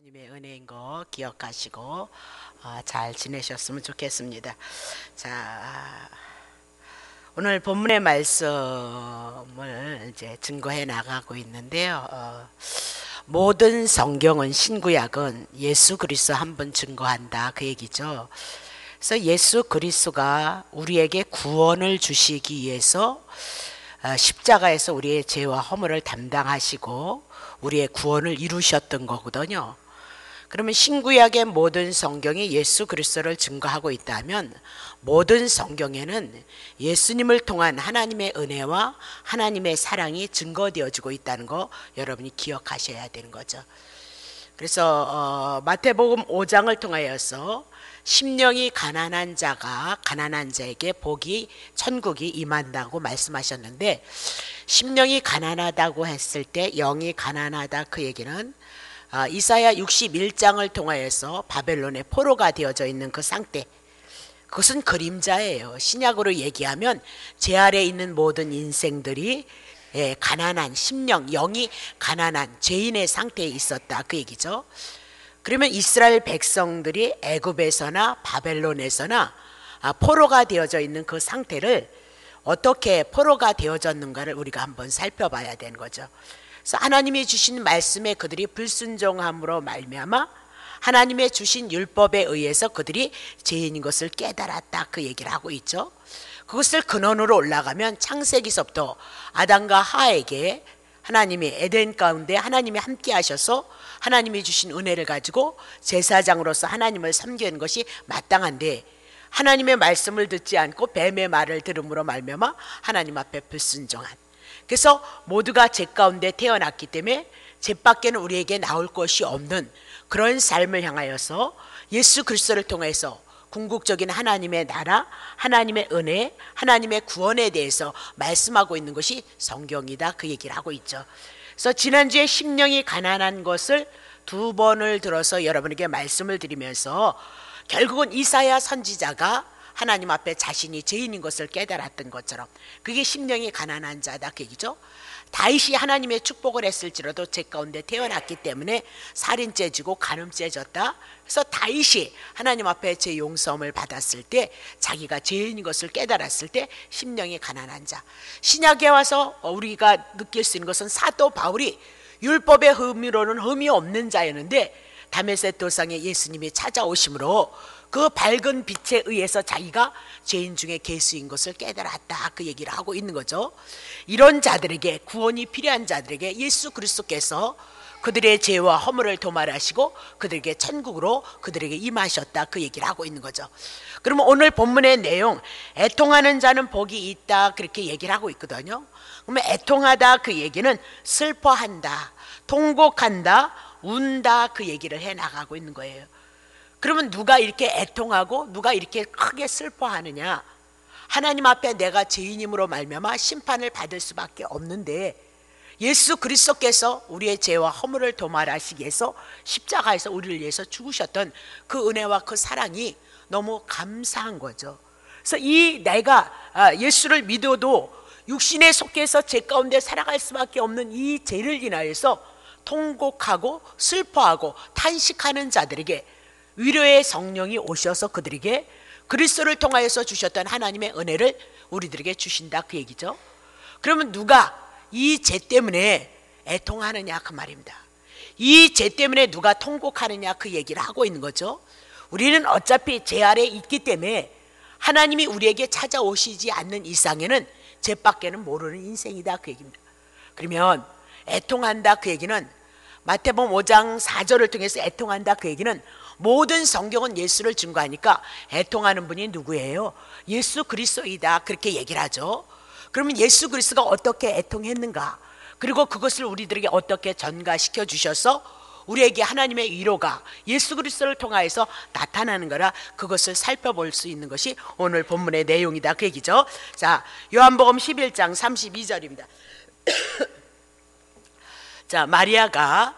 주님의 은혜인 거 기억하시고 잘 지내셨으면 좋겠습니다. 자, 오늘 본문의 말씀을 이제 증거해 나가고 있는데요. 모든 성경은 신구약은 예수 그리스도 한 분 증거한다 그 얘기죠. 그래서 예수 그리스도가 우리에게 구원을 주시기 위해서 십자가에서 우리의 죄와 허물을 담당하시고 우리의 구원을 이루셨던 거거든요. 그러면 신구약의 모든 성경이 예수 그리스도를 증거하고 있다면 모든 성경에는 예수님을 통한 하나님의 은혜와 하나님의 사랑이 증거되어지고 있다는 거 여러분이 기억하셔야 되는 거죠. 그래서 마태복음 5장을 통하여서 심령이 가난한 자에게 복이 천국이 임한다고 말씀하셨는데, 심령이 가난하다고 했을 때 영이 가난하다 그 얘기는 이사야 61장을 통하여서 바벨론의 포로가 되어져 있는 그 상태, 그것은 그림자예요. 신약으로 얘기하면 제 아래에 있는 모든 인생들이 가난한 심령, 영이 가난한 죄인의 상태에 있었다 그 얘기죠. 그러면 이스라엘 백성들이 애굽에서나 바벨론에서나 포로가 되어져 있는 그 상태를 어떻게 포로가 되어졌는가를 우리가 한번 살펴봐야 되는 거죠. 그래서 하나님이 주신 말씀에 그들이 불순종함으로 말미암아 하나님의 주신 율법에 의해서 그들이 죄인인 것을 깨달았다 그 얘기를 하고 있죠. 그것을 근원으로 올라가면 창세기서부터 아담과 하에게 하나님이 에덴 가운데 하나님이 함께 하셔서 하나님이 주신 은혜를 가지고 제사장으로서 하나님을 섬기는 것이 마땅한데, 하나님의 말씀을 듣지 않고 뱀의 말을 들음으로 말미암아 하나님 앞에 불순종한, 그래서 모두가 죄 가운데 태어났기 때문에 죄 밖에는 우리에게 나올 것이 없는 그런 삶을 향하여서 예수 그리스도를 통해서 궁극적인 하나님의 나라, 하나님의 은혜, 하나님의 구원에 대해서 말씀하고 있는 것이 성경이다 그 얘기를 하고 있죠. 그래서 지난주에 심령이 가난한 것을 두 번을 들어서 여러분에게 말씀을 드리면서 결국은 이사야 선지자가 하나님 앞에 자신이 죄인인 것을 깨달았던 것처럼 그게 심령이 가난한 자다 그 얘기죠. 다윗이 하나님의 축복을 했을지라도 죄 가운데 태어났기 때문에 살인죄 지고 간음죄 졌다. 그래서 다윗이 하나님 앞에 죄 용서함을 받았을 때 자기가 죄인인 것을 깨달았을 때 심령이 가난한 자. 신약에 와서 우리가 느낄 수 있는 것은 사도 바울이 율법의 흠으로는 흠이 없는 자였는데 다메섹 도상에 예수님이 찾아오심으로 그 밝은 빛에 의해서 자기가 죄인 중에 괴수인 것을 깨달았다 그 얘기를 하고 있는 거죠. 이런 자들에게, 구원이 필요한 자들에게 예수 그리스도께서 그들의 죄와 허물을 도말하시고 그들에게 천국으로 그들에게 임하셨다 그 얘기를 하고 있는 거죠. 그러면 오늘 본문의 내용, 애통하는 자는 복이 있다 그렇게 얘기를 하고 있거든요. 그러면 애통하다 그 얘기는 슬퍼한다, 통곡한다, 운다 그 얘기를 해 나가고 있는 거예요. 그러면 누가 이렇게 애통하고 누가 이렇게 크게 슬퍼하느냐? 하나님 앞에 내가 죄인임으로 말미암아 심판을 받을 수밖에 없는데, 예수 그리스도께서 우리의 죄와 허물을 도말하시기 위해서 십자가에서 우리를 위해서 죽으셨던 그 은혜와 그 사랑이 너무 감사한 거죠. 그래서 이 내가 예수를 믿어도 육신에 속해서 죄 가운데 살아갈 수밖에 없는 이 죄를 인하여서 통곡하고 슬퍼하고 탄식하는 자들에게 위로의 성령이 오셔서 그들에게 그리스도를 통하여서 주셨던 하나님의 은혜를 우리들에게 주신다 그 얘기죠. 그러면 누가 이 죄 때문에 애통하느냐 그 말입니다. 이 죄 때문에 누가 통곡하느냐 그 얘기를 하고 있는 거죠. 우리는 어차피 죄 아래에 있기 때문에 하나님이 우리에게 찾아오시지 않는 이상에는 죄 밖에는 모르는 인생이다 그 얘기입니다. 그러면 애통한다 그 얘기는 마태복음 5장 4절을 통해서 애통한다 그 얘기는 모든 성경은 예수를 증거하니까 애통하는 분이 누구예요? 예수 그리스도이다 그렇게 얘기를 하죠. 그러면 예수 그리스도가 어떻게 애통했는가, 그리고 그것을 우리들에게 어떻게 전가시켜 주셔서 우리에게 하나님의 위로가 예수 그리스도를 통하여서 나타나는 거라, 그것을 살펴볼 수 있는 것이 오늘 본문의 내용이다 그 얘기죠. 자, 요한복음 11장 32절입니다. 자, 마리아가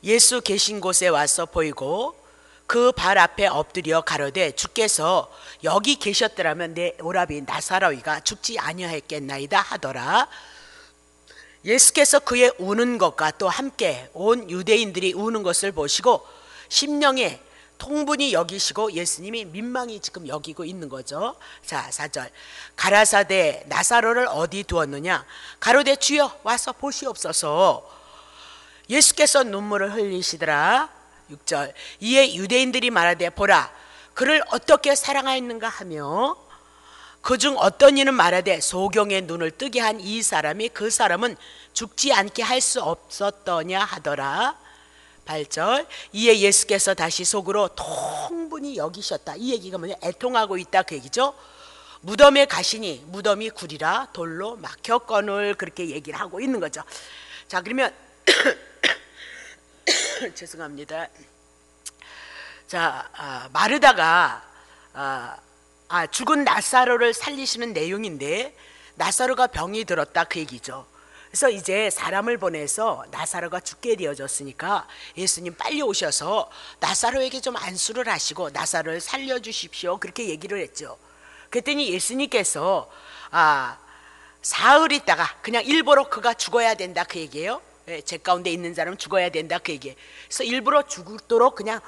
예수 계신 곳에 와서 보이고 그 발 앞에 엎드려 가로되 주께서 여기 계셨더라면 내 오라비 나사로이가 죽지 아니하였겠나이다 하더라. 예수께서 그의 우는 것과 또 함께 온 유대인들이 우는 것을 보시고 심령에 통분히 여기시고 예수님이 민망히 지금 여기고 있는 거죠. 자, 4절. 가라사대 나사로를 어디 두었느냐? 가로되 주여 와서 보시옵소서. 예수께서 눈물을 흘리시더라. 6절. 이에 유대인들이 말하되 보라 그를 어떻게 사랑하였는가 하며 그중 어떤 이는 말하되 소경의 눈을 뜨게 한 이 사람이 그 사람은 죽지 않게 할 수 없었더냐 하더라. 8절. 이에 예수께서 다시 속으로 통분히 여기셨다. 이 얘기가 뭐냐? 애통하고 있다 그 얘기죠. 무덤에 가시니 무덤이 구리라 돌로 막혔거늘 그렇게 얘기를 하고 있는 거죠. 자, 그러면 죄송합니다. 자, 마르다가 죽은 나사로를 살리시는 내용인데 나사로가 병이 들었다 그 얘기죠. 그래서 이제 사람을 보내서 나사로가 죽게 되어졌으니까 예수님 빨리 오셔서 나사로에게 좀 안수를 하시고 나사로를 살려주십시오 그렇게 얘기를 했죠. 그랬더니 예수님께서 사흘 있다가 그냥 일부러 그가 죽어야 된다 그 얘기예요. 제 가운데 있는 사람은 죽어야 된다 그 얘기예요. 그래서 일부러 죽도록 그냥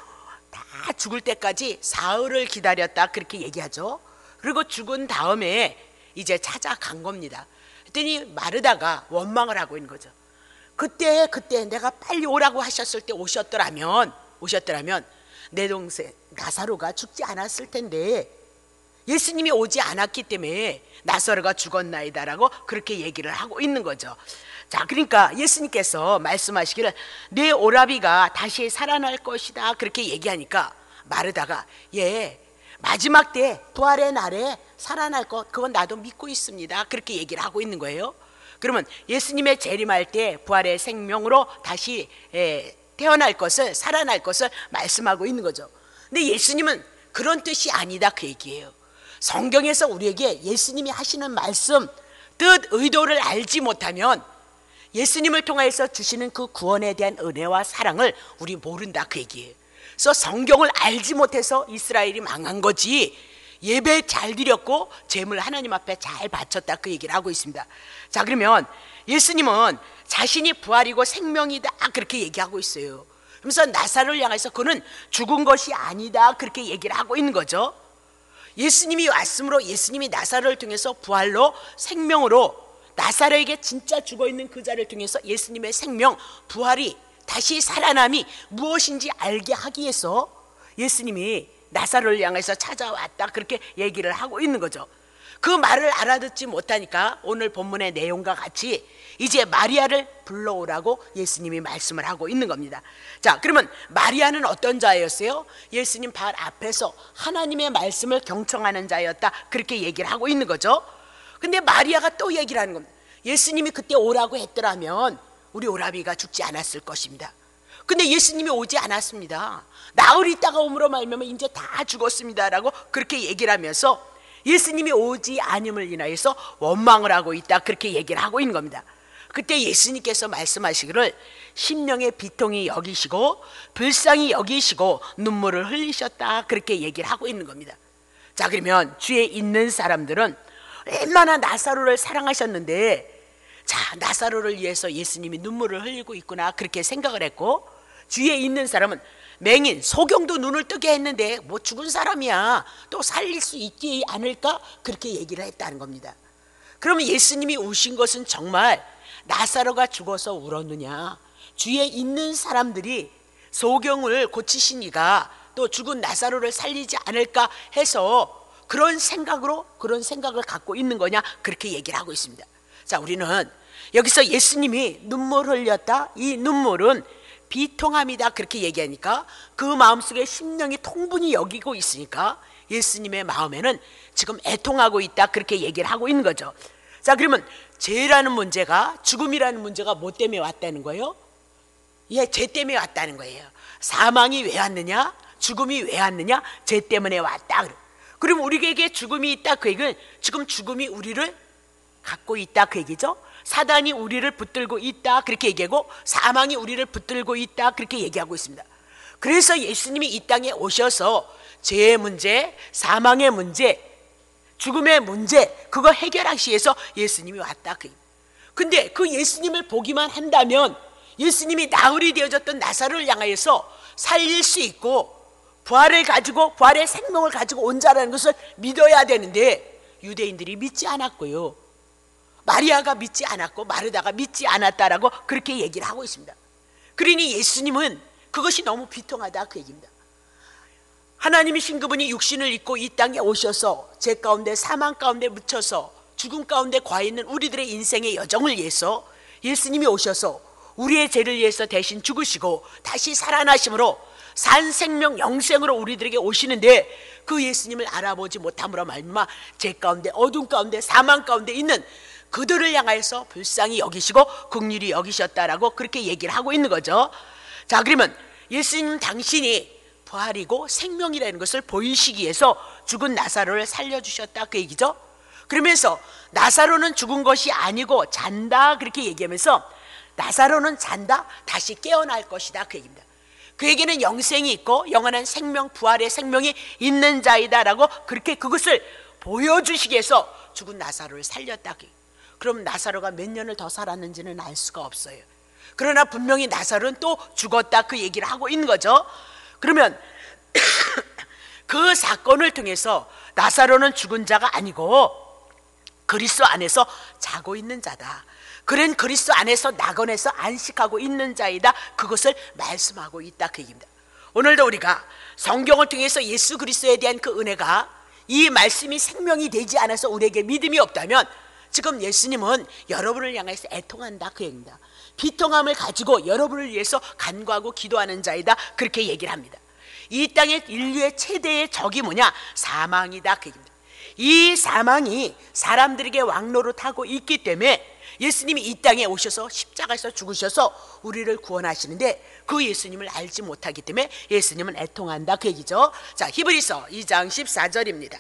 다 죽을 때까지 사흘을 기다렸다 그렇게 얘기하죠. 그리고 죽은 다음에 이제 찾아간 겁니다. 그랬더니 마르다가 원망을 하고 있는 거죠. 그때 내가 빨리 오라고 하셨을 때 오셨더라면 내 동생 나사로가 죽지 않았을 텐데 예수님이 오지 않았기 때문에 나사로가 죽었나이다라고 그렇게 얘기를 하고 있는 거죠. 자, 그러니까 예수님께서 말씀하시기를 내 오라비가 다시 살아날 것이다 그렇게 얘기하니까 마르다가 마지막 때 부활의 날에 살아날 것 그건 나도 믿고 있습니다 그렇게 얘기를 하고 있는 거예요. 그러면 예수님의 재림할 때 부활의 생명으로 다시 태어날 것을 살아날 것을 말씀하고 있는 거죠. 근데 예수님은 그런 뜻이 아니다 그 얘기예요. 성경에서 우리에게 예수님이 하시는 말씀 뜻 의도를 알지 못하면 예수님을 통해서 주시는 그 구원에 대한 은혜와 사랑을 우리 모른다 그 얘기예요. 그래서 성경을 알지 못해서 이스라엘이 망한 거지 예배 잘 드렸고 제물 하나님 앞에 잘 바쳤다 그 얘기를 하고 있습니다. 자, 그러면 예수님은 자신이 부활이고 생명이다 그렇게 얘기하고 있어요. 그러면서 나사로를 향해서 그는 죽은 것이 아니다 그렇게 얘기를 하고 있는 거죠. 예수님이 왔으므로 예수님이 나사로를 통해서 부활로 생명으로 나사로에게 진짜 죽어있는 그 자를 통해서 예수님의 생명 부활이 다시 살아남이 무엇인지 알게 하기 위해서 예수님이 나사로를 향해서 찾아왔다 그렇게 얘기를 하고 있는 거죠. 그 말을 알아듣지 못하니까 오늘 본문의 내용과 같이 이제 마리아를 불러오라고 예수님이 말씀을 하고 있는 겁니다. 자, 그러면 마리아는 어떤 자였어요? 예수님 발 앞에서 하나님의 말씀을 경청하는 자였다 그렇게 얘기를 하고 있는 거죠. 근데 마리아가 또 얘기를 하는 겁니다. 예수님이 그때 오라고 했더라면 우리 오라비가 죽지 않았을 것입니다. 근데 예수님이 오지 않았습니다. 나흘 있다가 오므로 말미암아 이제 다 죽었습니다라고 그렇게 얘기를 하면서 예수님이 오지 않음을 인하여서 원망을 하고 있다 그렇게 얘기를 하고 있는 겁니다. 그때 예수님께서 말씀하시기를 심령의 비통이 여기시고 불쌍히 여기시고 눈물을 흘리셨다 그렇게 얘기를 하고 있는 겁니다. 자, 그러면 주위에 있는 사람들은 얼마나 나사로를 사랑하셨는데 자, 나사로를 위해서 예수님이 눈물을 흘리고 있구나 그렇게 생각을 했고 주위에 있는 사람은 맹인 소경도 눈을 뜨게 했는데 뭐 죽은 사람이야 또 살릴 수 있지 않을까 그렇게 얘기를 했다는 겁니다. 그러면 예수님이 우신 것은 정말 나사로가 죽어서 울었느냐 주위에 있는 사람들이 소경을 고치시니까 또 죽은 나사로를 살리지 않을까 해서 그런 생각을 갖고 있는 거냐 그렇게 얘기를 하고 있습니다. 자, 우리는 여기서 예수님이 눈물 흘렸다 이 눈물은 비통함이다 그렇게 얘기하니까 그 마음속에 심령이 통분히 여기고 있으니까 예수님의 마음에는 지금 애통하고 있다 그렇게 얘기를 하고 있는 거죠. 자, 그러면 죄라는 문제가 죽음이라는 문제가 뭐 때문에 왔다는 거예요? 죄 때문에 왔다는 거예요. 사망이 왜 왔느냐 죽음이 왜 왔느냐 죄 때문에 왔다. 그럼 우리에게 죽음이 있다 그 얘기는 지금 죽음이 우리를 갖고 있다 그 얘기죠. 사단이 우리를 붙들고 있다 그렇게 얘기하고 사망이 우리를 붙들고 있다 그렇게 얘기하고 있습니다. 그래서 예수님이 이 땅에 오셔서 죄의 문제, 사망의 문제, 죽음의 문제 그거 해결하기 위해서 예수님이 왔다. 근데 그 예수님을 보기만 한다면 예수님이 나흘이 되어졌던 나사로를 향하여서 살릴 수 있고 부활을 가지고, 부활의 생명을 가지고 온 자라는 것을 믿어야 되는데 유대인들이 믿지 않았고요, 마리아가 믿지 않았고 마르다가 믿지 않았다라고 그렇게 얘기를 하고 있습니다. 그러니 예수님은 그것이 너무 비통하다 그 얘기입니다. 하나님이신 그분이 육신을 입고 이 땅에 오셔서 죄 가운데 사망 가운데 묻혀서 죽음 가운데 과 있는 우리들의 인생의 여정을 위해서 예수님이 오셔서 우리의 죄를 위해서 대신 죽으시고 다시 살아나심으로 산 생명 영생으로 우리들에게 오시는데 그 예수님을 알아보지 못함으로 말미암아 죄 가운데 어둠 가운데 사망 가운데 있는 그들을 향하여서 불쌍히 여기시고 긍휼히 여기셨다라고 그렇게 얘기를 하고 있는 거죠. 자, 그러면 예수님 당신이 부활이고 생명이라는 것을 보이시기 위해서 죽은 나사로를 살려주셨다 그 얘기죠. 그러면서 나사로는 죽은 것이 아니고 잔다 그렇게 얘기하면서 나사로는 잔다, 다시 깨어날 것이다 그 얘기입니다. 그에게는 영생이 있고 영원한 생명, 부활의 생명이 있는 자이다라고 그렇게 그것을 보여주시기 위해서 죽은 나사로를 살렸다. 그럼 나사로가 몇 년을 더 살았는지는 알 수가 없어요. 그러나 분명히 나사로는 또 죽었다 그 얘기를 하고 있는 거죠. 그러면 그 사건을 통해서 나사로는 죽은 자가 아니고 그리스도 안에서 자고 있는 자다, 그는 그리스도 안에서 낙원에서 안식하고 있는 자이다, 그것을 말씀하고 있다 그 얘기입니다. 오늘도 우리가 성경을 통해서 예수 그리스도에 대한 그 은혜가, 이 말씀이 생명이 되지 않아서 우리에게 믿음이 없다면 지금 예수님은 여러분을 향해서 애통한다 그 얘기입니다. 비통함을 가지고 여러분을 위해서 간구하고 기도하는 자이다 그렇게 얘기를 합니다. 이 땅의 인류의 최대의 적이 뭐냐? 사망이다 그 얘기입니다. 이 사망이 사람들에게 왕노릇하고 있기 때문에 예수님이 이 땅에 오셔서 십자가에서 죽으셔서 우리를 구원하시는데 그 예수님을 알지 못하기 때문에 예수님은 애통한다 그 얘기죠. 자, 히브리서 2장 14절입니다.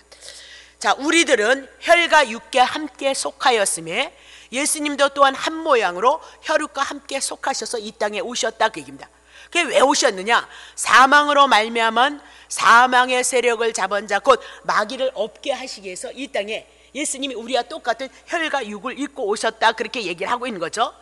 자, 우리들은 혈과 육과 함께 속하였으며 예수님도 또한 한 모양으로 혈육과 함께 속하셔서 이 땅에 오셨다 그 얘기입니다. 그게 왜 오셨느냐? 사망으로 말미암은 사망의 세력을 잡은 자 곧 마귀를 없게 하시기 위해서 이 땅에 예수님이 우리와 똑같은 혈과 육을 입고 오셨다 그렇게 얘기를 하고 있는 거죠.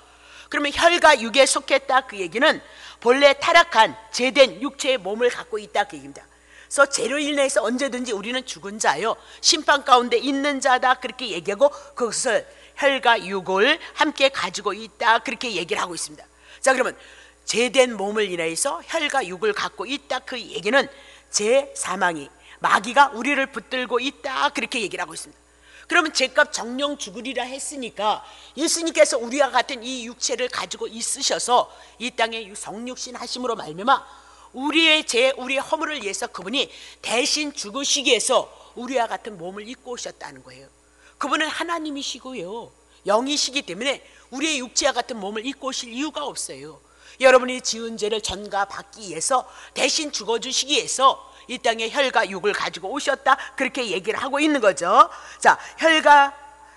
그러면 혈과 육에 속했다 그 얘기는 본래 타락한 죄된 육체의 몸을 갖고 있다 그 얘기입니다. 그래서 죄로 인해서 언제든지 우리는 죽은 자요, 심판 가운데 있는 자다 그렇게 얘기하고 그것을 혈과 육을 함께 가지고 있다 그렇게 얘기를 하고 있습니다. 자, 그러면 죄된 몸을 인해서 혈과 육을 갖고 있다 그 얘기는 죄, 사망이, 마귀가 우리를 붙들고 있다 그렇게 얘기를 하고 있습니다. 그러면 죄값 정령 죽으리라 했으니까 예수님께서 우리와 같은 이 육체를 가지고 있으셔서 이 땅에 성육신 하심으로 말미암아 우리의 죄, 우리의 허물을 위해서 그분이 대신 죽으시기 위해서 우리와 같은 몸을 입고 오셨다는 거예요. 그분은 하나님이시고요, 영이시기 때문에 우리의 육체와 같은 몸을 입고 오실 이유가 없어요. 여러분이 지은 죄를 전가받기 위해서 대신 죽어주시기 위해서 이 땅에 혈과 육을 가지고 오셨다 그렇게 얘기를 하고 있는 거죠. 자,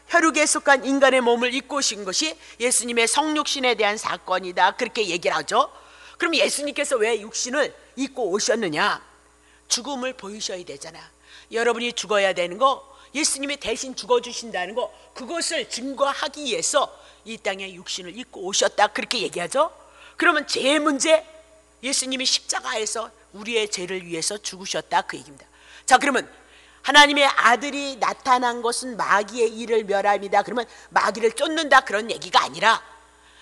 혈육에 속한 인간의 몸을 입고 오신 것이 예수님의 성육신에 대한 사건이다 그렇게 얘기를 하죠. 그럼 예수님께서 왜 육신을 입고 오셨느냐? 죽음을 보이셔야 되잖아. 여러분이 죽어야 되는 거, 예수님이 대신 죽어주신다는 거, 그것을 증거하기 위해서 이 땅에 육신을 입고 오셨다 그렇게 얘기하죠. 그러면 죄의 문제, 예수님이 십자가에서 우리의 죄를 위해서 죽으셨다 그 얘기입니다. 자, 그러면 하나님의 아들이 나타난 것은 마귀의 일을 멸함이다, 그러면 마귀를 쫓는다 그런 얘기가 아니라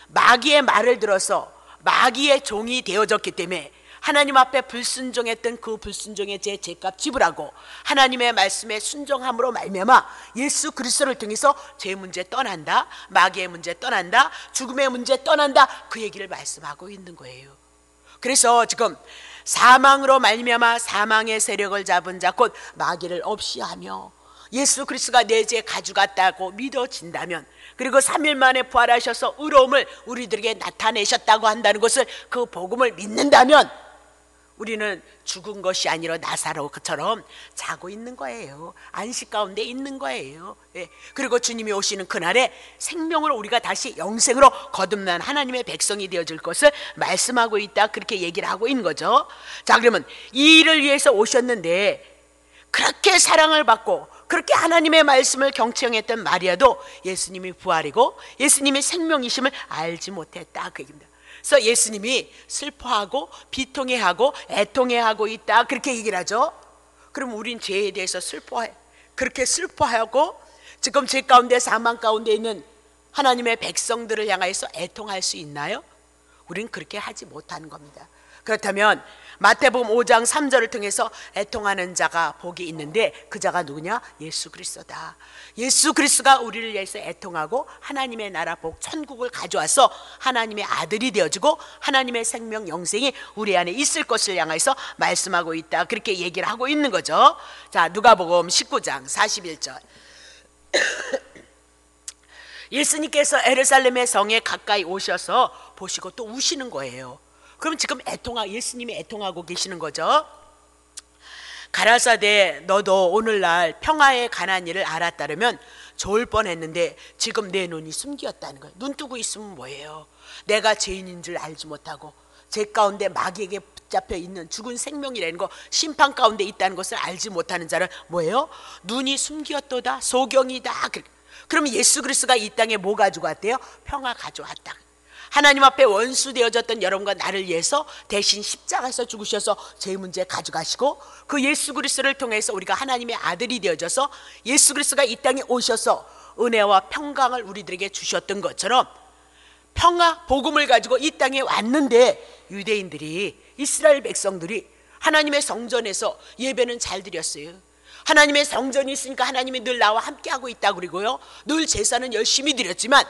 마귀의 말을 들어서 마귀의 종이 되어졌기 때문에 하나님 앞에 불순종했던 그 불순종의 죄값 지불하고 하나님의 말씀에 순종함으로 말미암아 예수 그리스도를 통해서 죄 문제 떠난다, 마귀의 문제 떠난다, 죽음의 문제 떠난다 그 얘기를 말씀하고 있는 거예요. 그래서 지금 사망으로 말미암아 사망의 세력을 잡은 자 곧 마귀를 없이 하며 예수 그리스도가 내 죄 가져갔다고 믿어진다면, 그리고 3일 만에 부활하셔서 의로움을 우리들에게 나타내셨다고 한다는 것을, 그 복음을 믿는다면 우리는 죽은 것이 아니라 나사로처럼 자고 있는 거예요. 안식 가운데 있는 거예요. 예. 그리고 주님이 오시는 그날에 생명으로 우리가 다시 영생으로 거듭난 하나님의 백성이 되어질 것을 말씀하고 있다 그렇게 얘기를 하고 있는 거죠. 자, 그러면 이 일을 위해서 오셨는데 그렇게 사랑을 받고 그렇게 하나님의 말씀을 경청했던 마리아도 예수님이 부활이고 예수님의 생명이심을 알지 못했다 그 얘기입니다. 그래서 예수님이 슬퍼하고 비통해하고 애통해하고 있다 그렇게 얘기를 하죠. 그럼 우린 죄에 대해서 슬퍼해, 그렇게 슬퍼하고 지금 죄 가운데 사망 가운데 있는 하나님의 백성들을 향해서 애통할 수 있나요? 우린 그렇게 하지 못하는 겁니다. 그렇다면 마태복음 5장 3절을 통해서 애통하는 자가 복이 있는데 그 자가 누구냐? 예수 그리스도다. 예수 그리스도가 우리를 위해서 애통하고 하나님의 나라 복 천국을 가져와서 하나님의 아들이 되어주고 하나님의 생명 영생이 우리 안에 있을 것을 향해서 말씀하고 있다 그렇게 얘기를 하고 있는 거죠. 자, 누가복음 19장 41절 예수님께서 예루살렘의 성에 가까이 오셔서 보시고 또 우시는 거예요. 그럼 지금 예수님이 애통하고 계시는 거죠. 가라사대 너도 오늘날 평화에 관한 일을 알았다면 좋을 뻔했는데 지금 내 눈이 숨겼다는 거예요. 눈 뜨고 있으면 뭐예요? 내가 죄인인 줄 알지 못하고 죄 가운데 마귀에게 붙잡혀 있는 죽은 생명이라는 거, 심판 가운데 있다는 것을 알지 못하는 자는 뭐예요? 눈이 숨겼도다, 소경이다. 그러면 예수 그리스도가 이 땅에 뭐 가지고 왔대요? 평화 가져왔다. 하나님 앞에 원수 되어졌던 여러분과 나를 위해서 대신 십자가에서 죽으셔서 죄 문제 가져가시고 그 예수 그리스도를 통해서 우리가 하나님의 아들이 되어져서 예수 그리스도가 이 땅에 오셔서 은혜와 평강을 우리들에게 주셨던 것처럼 평화 복음을 가지고 이 땅에 왔는데 유대인들이, 이스라엘 백성들이 하나님의 성전에서 예배는 잘 드렸어요. 하나님의 성전이 있으니까 하나님이 늘 나와 함께하고 있다 그러고요, 늘 제사는 열심히 드렸지만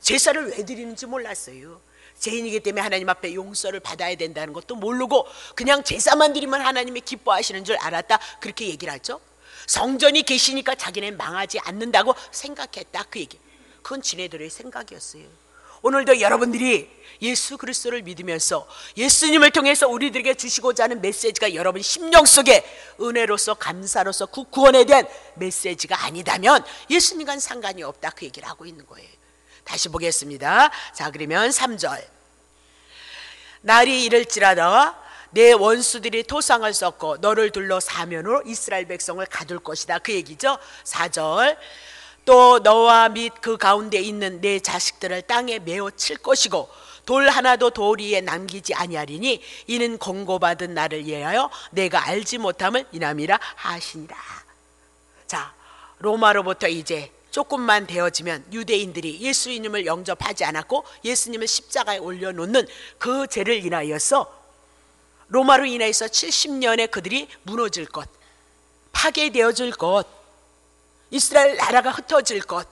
제사를 왜 드리는지 몰랐어요. 죄인이기 때문에 하나님 앞에 용서를 받아야 된다는 것도 모르고 그냥 제사만 드리면 하나님이 기뻐하시는 줄 알았다 그렇게 얘기를 하죠. 성전이 계시니까 자기는 망하지 않는다고 생각했다 그 얘기. 그건 지네들의 생각이었어요. 오늘도 여러분들이 예수 그리스도를 믿으면서 예수님을 통해서 우리들에게 주시고자 하는 메시지가 여러분 심령 속에 은혜로서 감사로서 구원에 대한 메시지가 아니다면 예수님과는 상관이 없다 그 얘기를 하고 있는 거예요. 다시 보겠습니다. 자, 그러면 3절 날이 이를지라다 내 원수들이 토상을 썩고 너를 둘러 사면으로 이스라엘 백성을 가둘 것이다 그 얘기죠. 4절 또 너와 및 그 가운데 있는 내 자식들을 땅에 메어 칠 것이고 돌 하나도 돌 위에 남기지 아니하리니 이는 권고받은 나를 위하여 내가 알지 못함을 인함이라 하시니라. 자, 로마로부터 이제 조금만 되어지면 유대인들이 예수님을 영접하지 않았고 예수님을 십자가에 올려놓는 그 죄를 인하여서 로마로 인해서 70년에 그들이 무너질 것, 파괴되어질 것, 이스라엘 나라가 흩어질 것,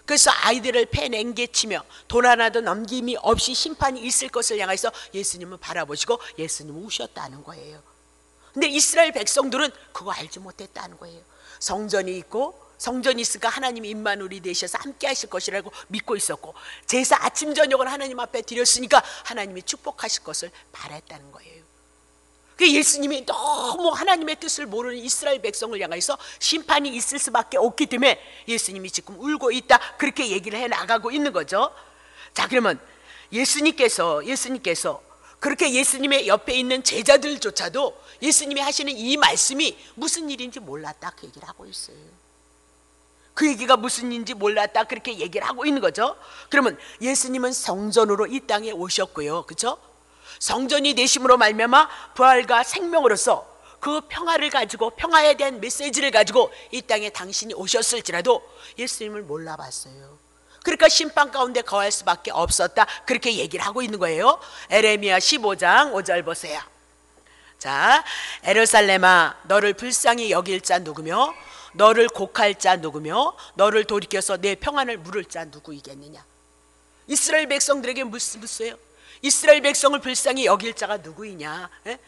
그래서 아이들을 패냉개치며 돈 하나도 넘김이 없이 심판이 있을 것을 향해서 예수님을 바라보시고 예수님을 우셨다는 거예요. 근데 이스라엘 백성들은 그거 알지 못했다는 거예요. 성전이 있고 성전이 있으니까 하나님이 임마누엘이 되셔서 함께 하실 것이라고 믿고 있었고 제사 아침 저녁을 하나님 앞에 드렸으니까 하나님이 축복하실 것을 바랬다는 거예요. 예수님이 너무 하나님의 뜻을 모르는 이스라엘 백성을 향해서 심판이 있을 수밖에 없기 때문에 예수님이 지금 울고 있다 그렇게 얘기를 해나가고 있는 거죠. 자, 그러면 예수님께서 그렇게 예수님의 옆에 있는 제자들조차도 예수님이 하시는 이 말씀이 무슨 일인지 몰랐다 그 얘기를 하고 있어요. 그 얘기가 무슨 일인지 몰랐다 그렇게 얘기를 하고 있는 거죠. 그러면 예수님은 성전으로 이 땅에 오셨고요, 그렇죠? 성전이 되심으로 말미암아 부활과 생명으로서 그 평화를 가지고 평화에 대한 메시지를 가지고 이 땅에 당신이 오셨을지라도 예수님을 몰라봤어요. 그러니까 심판 가운데 거할 수밖에 없었다 그렇게 얘기를 하고 있는 거예요. 에레미야 15장 5절 보세요. 자, 예루살렘아 너를 불쌍히 여길 자 누구며 너를 곡할 자 누구며 너를 돌이켜서 내 평안을 물을 자 누구이겠느냐. 이스라엘 백성들에게 묻어요. 이스라엘 백성을 불쌍히 여길 자가 누구이냐? 에?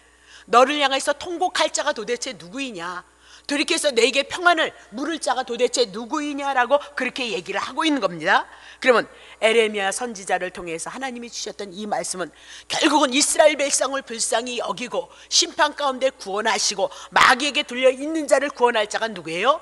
너를 향해서 통곡할 자가 도대체 누구이냐? 돌이켜서 내게 평안을 물을 자가 도대체 누구이냐라고 그렇게 얘기를 하고 있는 겁니다. 그러면 에레미야 선지자를 통해서 하나님이 주셨던 이 말씀은 결국은 이스라엘 백성을 불쌍히 여기고 심판 가운데 구원하시고 마귀에게 둘려 있는 자를 구원할 자가 누구예요?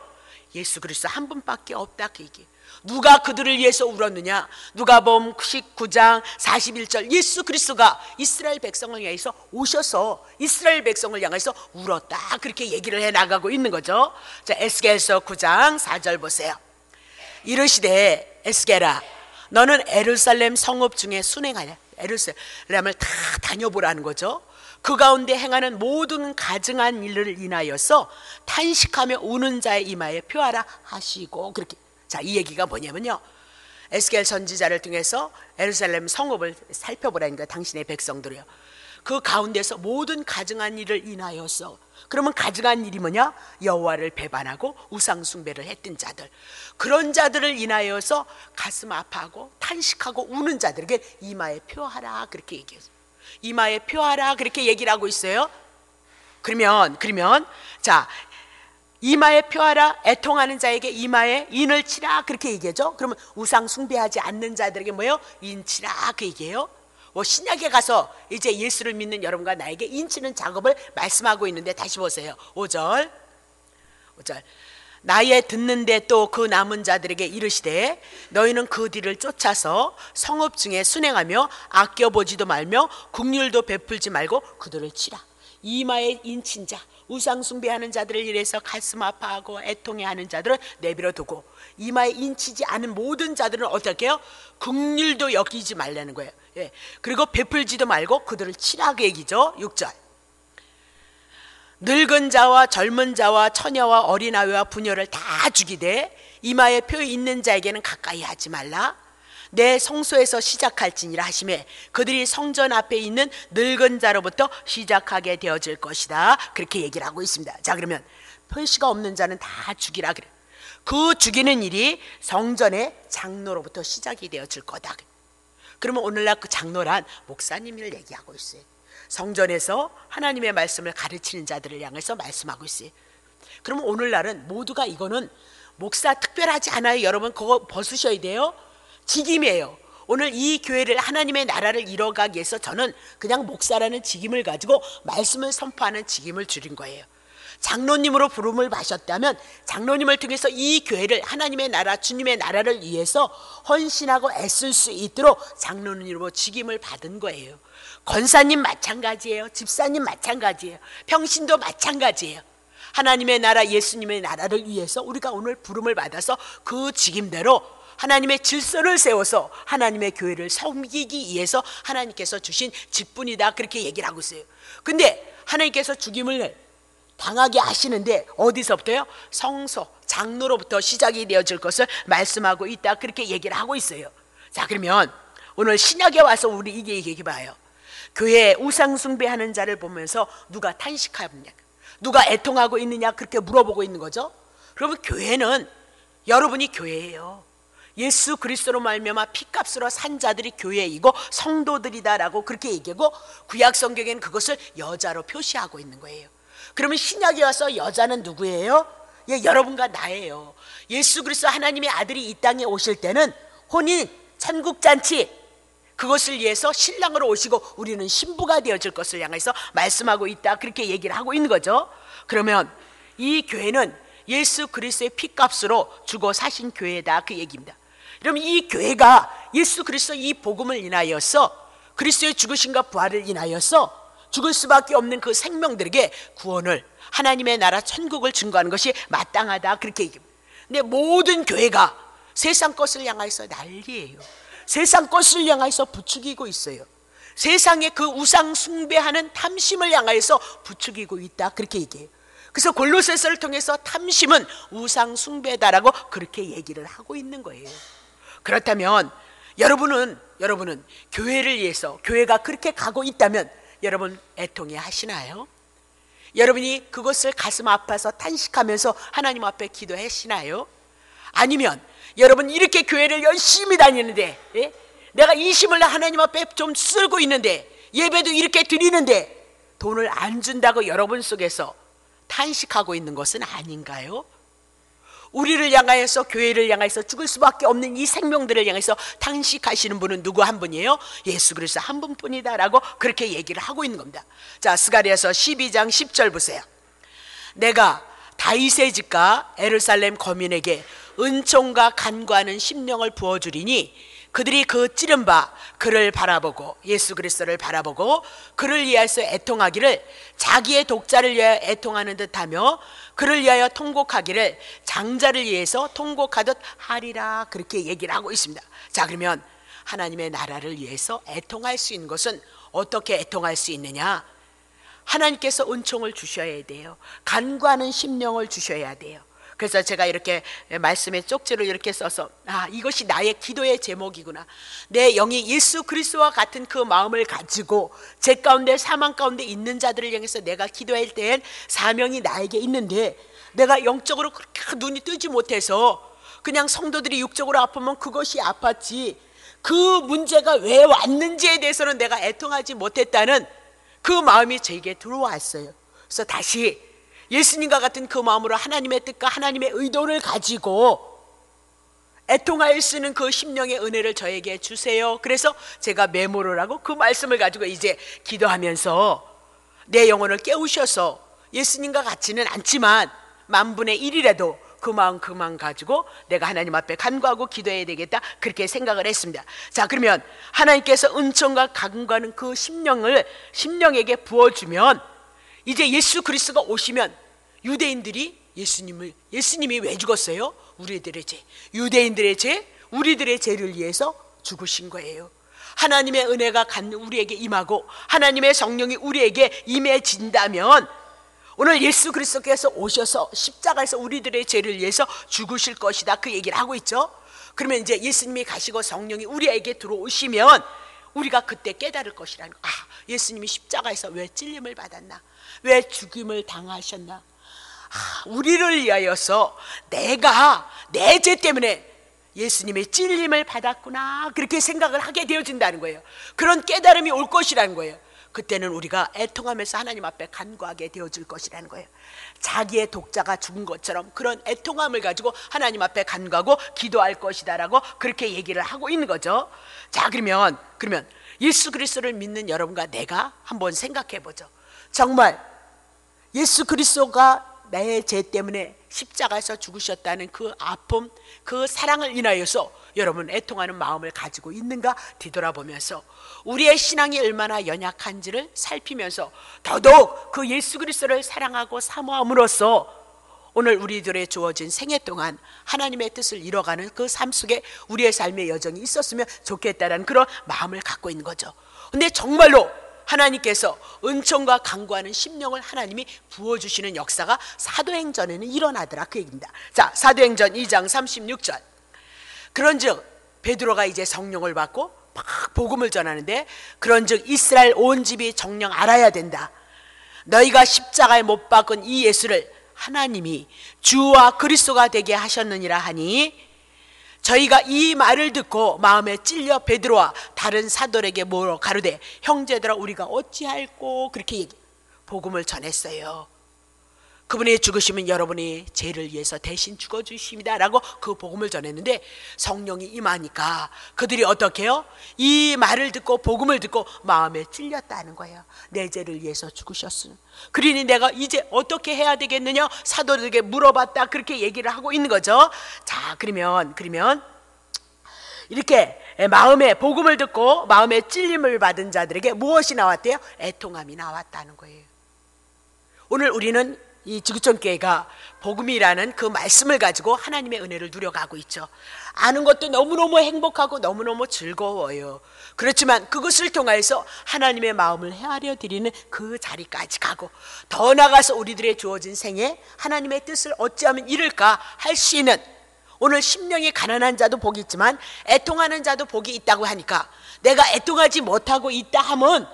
예수 그리스도 한 분밖에 없다 그 얘기예요. 누가 그들을 위해서 울었느냐? 누가복음 19장 41절, 예수 그리스도가 이스라엘 백성을 위해서 오셔서 이스라엘 백성을 향해서 울었다, 그렇게 얘기를 해나가고 있는 거죠. 자, 에스겔서 9장 4절 보세요. 이르시되 에스겔아, 너는 예루살렘 성읍 중에 순행하냐. 예루살렘을 다 다녀보라는 거죠. 그 가운데 행하는 모든 가증한 일을 인하여서 탄식하며 우는 자의 이마에 표하라 하시고, 그렇게. 자, 이 얘기가 뭐냐면요, 에스겔 선지자를 통해서 예루살렘 성읍을 살펴보라는 거예요. 당신의 백성들이요, 그 가운데서 모든 가증한 일을 인하여서. 그러면 가증한 일이 뭐냐? 여호와를 배반하고 우상 숭배를 했던 자들, 그런 자들을 인하여서 가슴 아파하고 탄식하고 우는 자들에게 이마에 표하라, 그렇게 얘기해요. 이마에 표하라, 그렇게 얘기를 하고 있어요. 그러면 자, 이마에 표하라, 애통하는 자에게 이마에 인을 치라, 그렇게 얘기하죠. 그러면 우상 숭배하지 않는 자들에게 뭐예요? 인치라, 그 얘기예요. 신약에 가서 이제 예수를 믿는 여러분과 나에게 인치는 작업을 말씀하고 있는데, 다시 보세요. 5절 나의 듣는데 또 그 남은 자들에게 이르시되 너희는 그 뒤를 쫓아서 성읍 중에 순행하며 아껴보지도 말며 긍휼도 베풀지 말고 그들을 치라. 이마에 인친 자, 우상 숭배하는 자들을 이래서 가슴 아파하고 애통해하는 자들은 내버려 두고, 이마에 인치지 않은 모든 자들은 어떻게 해요? 긍휼도 여기지 말라는 거예요. 예. 그리고 베풀지도 말고 그들을 치라, 그 얘기죠. 6절 늙은 자와 젊은 자와 처녀와 어린아이와 부녀를 다 죽이되 이마에 표 있는 자에게는 가까이 하지 말라. 내 성소에서 시작할지니라 하시매 그들이 성전 앞에 있는 늙은 자로부터 시작하게 되어질 것이다, 그렇게 얘기를 하고 있습니다. 자, 그러면 표시가 없는 자는 다 죽이라 그래. 그 죽이는 일이 성전의 장로로부터 시작이 되어질 거다. 그러면 오늘날 그 장로란 목사님을 얘기하고 있어요. 성전에서 하나님의 말씀을 가르치는 자들을 향해서 말씀하고 있어요. 그러면 오늘날은 모두가, 이거는 목사 특별하지 않아요. 여러분 그거 벗으셔야 돼요. 직임이에요. 오늘 이 교회를, 하나님의 나라를 이뤄가기 위해서 저는 그냥 목사라는 직임을 가지고 말씀을 선포하는 직임을 줄인 거예요. 장로님으로 부름을 받으셨다면 장로님을 통해서 이 교회를, 하나님의 나라, 주님의 나라를 위해서 헌신하고 애쓸 수 있도록 장로님으로 직임을 받은 거예요. 권사님 마찬가지예요. 집사님 마찬가지예요. 평신도 마찬가지예요. 하나님의 나라, 예수님의 나라를 위해서 우리가 오늘 부름을 받아서 그 직임대로 하나님의 질서를 세워서 하나님의 교회를 섬기기 위해서 하나님께서 주신 직분이다, 그렇게 얘기를 하고 있어요. 근데 하나님께서 죽임을 당하게 하시는데 어디서부터요? 성소, 장로로부터 시작이 되어질 것을 말씀하고 있다, 그렇게 얘기를 하고 있어요. 자, 그러면 오늘 신약에 와서 우리 이게 얘기해봐요. 교회에 우상 숭배하는 자를 보면서 누가 탄식하느냐, 누가 애통하고 있느냐, 그렇게 물어보고 있는 거죠. 그러면 교회는 여러분이 교회예요. 예수 그리스도로 말미암아 피값으로 산 자들이 교회이고 성도들이다라고 그렇게 얘기하고, 구약 성경에는 그것을 여자로 표시하고 있는 거예요. 그러면 신약에 와서 여자는 누구예요? 예, 여러분과 나예요. 예수 그리스도 하나님의 아들이 이 땅에 오실 때는 혼인, 천국잔치, 그것을 위해서 신랑으로 오시고 우리는 신부가 되어질 것을 향해서 말씀하고 있다, 그렇게 얘기를 하고 있는 거죠. 그러면 이 교회는 예수 그리스도의 피값으로 주고 사신 교회다, 그 얘기입니다. 그러면 이 교회가 예수 그리스도 이 복음을 인하여서, 그리스도의 죽으심과 부활을 인하여서 죽을 수밖에 없는 그 생명들에게 구원을, 하나님의 나라 천국을 증거하는 것이 마땅하다, 그렇게 얘기합니다. 근데 모든 교회가 세상 것을 향해서 난리예요. 세상 것을 향해서 부추기고 있어요. 세상의 그 우상 숭배하는 탐심을 향해서 부추기고 있다, 그렇게 얘기해요. 그래서 골로새서를 통해서 탐심은 우상 숭배다라고 그렇게 얘기를 하고 있는 거예요. 그렇다면 여러분은 교회를 위해서, 교회가 그렇게 가고 있다면 여러분 애통해 하시나요? 여러분이 그것을 가슴 아파서 탄식하면서 하나님 앞에 기도하시나요? 아니면 여러분 이렇게 교회를 열심히 다니는데, 예? 내가 이 힘을 하나님 앞에 좀 쓰고 있는데, 예배도 이렇게 드리는데 돈을 안 준다고 여러분 속에서 탄식하고 있는 것은 아닌가요? 우리를 향하여서, 교회를 향해서 죽을 수밖에 없는 이 생명들을 향해서 탄식하시는 분은 누구 한 분이에요? 예수 그리스도 한 분뿐이다라고 그렇게 얘기를 하고 있는 겁니다. 자, 스가랴서 12장 10절 보세요. 내가 다윗의 집과 예루살렘 거민에게 은총과 간구하는 심령을 부어주리니 그들이 그 찌른 바 그를 바라보고 예수 그리스도를 바라보고 그를 위하여서 애통하기를 자기의 독자를 위하여 애통하는 듯하며 그를 위하여 통곡하기를 장자를 위해서 통곡하듯 하리라, 그렇게 얘기를 하고 있습니다. 자, 그러면 하나님의 나라를 위해서 애통할 수 있는 것은 어떻게 애통할 수 있느냐? 하나님께서 은총을 주셔야 돼요. 간구하는 심령을 주셔야 돼요. 그래서 제가 이렇게 말씀에 쪽지를 이렇게 써서 이것이 나의 기도의 제목이구나. 내 영이 예수 그리스도와 같은 그 마음을 가지고 제 가운데 사망 가운데 있는 자들을 향해서 내가 기도할 때엔 사명이 나에게 있는데 내가 영적으로 그렇게 눈이 뜨지 못해서 그냥 성도들이 육적으로 아프면 그것이 아팠지 그 문제가 왜 왔는지에 대해서는 내가 애통하지 못했다는 그 마음이 저에게 들어왔어요. 그래서 다시 예수님과 같은 그 마음으로 하나님의 뜻과 하나님의 의도를 가지고 애통할 수 있는 그 심령의 은혜를 저에게 주세요. 그래서 제가 메모를 하고 그 말씀을 가지고 이제 기도하면서 내 영혼을 깨우셔서 예수님과 같지는 않지만 만분의 1이라도 그 마음 가지고 내가 하나님 앞에 간구하고 기도해야 되겠다, 그렇게 생각을 했습니다. 자, 그러면 하나님께서 은총과 간구하는 그 심령에게 부어주면 이제 예수 그리스도가 오시면 유대인들이 예수님이 왜 죽었어요? 우리들의 죄, 유대인들의 죄, 우리들의 죄를 위해서 죽으신 거예요. 하나님의 은혜가 우리에게 임하고 하나님의 성령이 우리에게 임해진다면 오늘 예수 그리스도께서 오셔서 십자가에서 우리들의 죄를 위해서 죽으실 것이다, 그 얘기를 하고 있죠. 그러면 이제 예수님이 가시고 성령이 우리에게 들어오시면 우리가 그때 깨달을 것이라는 거. 예수님이 십자가에서 왜 찔림을 받았나, 왜 죽임을 당하셨나, 우리를 위하여서 내가 내 죄 때문에 예수님의 찔림을 받았구나, 그렇게 생각을 하게 되어진다는 거예요. 그런 깨달음이 올 것이라는 거예요. 그때는 우리가 애통하면서 하나님 앞에 간구하게 되어질 것이라는 거예요. 자기의 독자가 죽은 것처럼 그런 애통함을 가지고 하나님 앞에 간구하고 기도할 것이다라고 그렇게 얘기를 하고 있는 거죠. 자, 그러면 예수 그리스도를 믿는 여러분과 내가 한번 생각해 보죠. 정말 예수 그리스도가 내 죄 때문에 십자가에서 죽으셨다는 그 아픔, 그 사랑을 인하여서 여러분 애통하는 마음을 가지고 있는가 뒤돌아보면서 우리의 신앙이 얼마나 연약한지를 살피면서 더더욱 그 예수 그리스도를 사랑하고 사모함으로써 오늘 우리들의 주어진 생애 동안 하나님의 뜻을 이뤄가는 그 삶 속에 우리의 삶의 여정이 있었으면 좋겠다라는 그런 마음을 갖고 있는 거죠. 근데 정말로 하나님께서 은총과 간구하는 심령을 하나님이 부어주시는 역사가 사도행전에는 일어나더라, 그 얘기입니다. 자, 사도행전 2장 36절. 그런즉 베드로가 이제 성령을 받고 막 복음을 전하는데, 그런즉 이스라엘 온 집이 정녕 알아야 된다. 너희가 십자가에 못 박은 이 예수를 하나님이 주와 그리스도가 되게 하셨느니라 하니, 저희가 이 말을 듣고 마음에 찔려 베드로와 다른 사도에게 물어 가로되 형제들아 우리가 어찌할꼬, 그렇게 복음을 전했어요. 그분의 죽으심은 여러분의 죄를 위해서 대신 죽어주십니다 라고 그 복음을 전했는데, 성령이 임하니까 그들이 어떻게 해요? 이 말을 듣고 복음을 듣고 마음에 찔렸다는 거예요. 내 죄를 위해서 죽으셨으니 그러니 내가 이제 어떻게 해야 되겠느냐 사도들에게 물어봤다, 그렇게 얘기를 하고 있는 거죠. 자, 그러면 이렇게 마음에 복음을 듣고 마음에 찔림을 받은 자들에게 무엇이 나왔대요? 애통함이 나왔다는 거예요. 오늘 우리는 이 지구촌교회가 복음이라는 그 말씀을 가지고 하나님의 은혜를 누려가고 있죠. 아는 것도 너무너무 행복하고 너무너무 즐거워요. 그렇지만 그것을 통해서 하나님의 마음을 헤아려 드리는 그 자리까지 가고, 더 나아가서 우리들의 주어진 생에 하나님의 뜻을 어찌하면 이룰까 할 수 있는, 오늘 심령이 가난한 자도 복이 있지만 애통하는 자도 복이 있다고 하니까, 내가 애통하지 못하고 있다 하면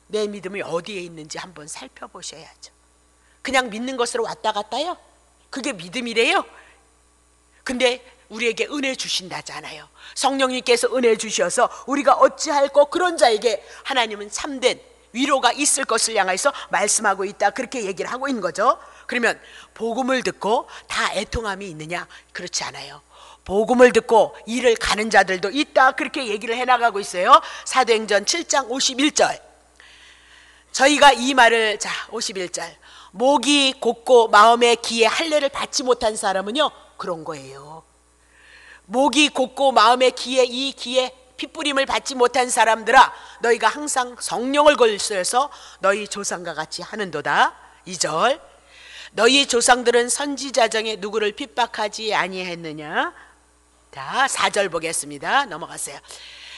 내 믿음이 어디에 있는지 한번 살펴보셔야죠. 그냥 믿는 것으로 왔다 갔다요? 그게 믿음이래요? 근데 우리에게 은혜 주신다잖아요. 성령님께서 은혜 주셔서 우리가 어찌할꼬, 그런 자에게 하나님은 참된 위로가 있을 것을 향해서 말씀하고 있다, 그렇게 얘기를 하고 있는 거죠. 그러면 복음을 듣고 다 애통함이 있느냐? 그렇지 않아요. 복음을 듣고 일을 가는 자들도 있다, 그렇게 얘기를 해나가고 있어요. 사도행전 7장 51절. 저희가 이 말을, 자 51절, 목이 곧고 마음의 기에 할례를 받지 못한 사람은요 그런 거예요. 목이 곧고 마음의 기에, 이 기에 핏부림을 받지 못한 사람들아, 너희가 항상 성령을 걸려서 너희 조상과 같이 하는도다. 2절, 너희 조상들은 선지자 중에 누구를 핍박하지 아니했느냐. 자 4절 보겠습니다. 넘어가세요.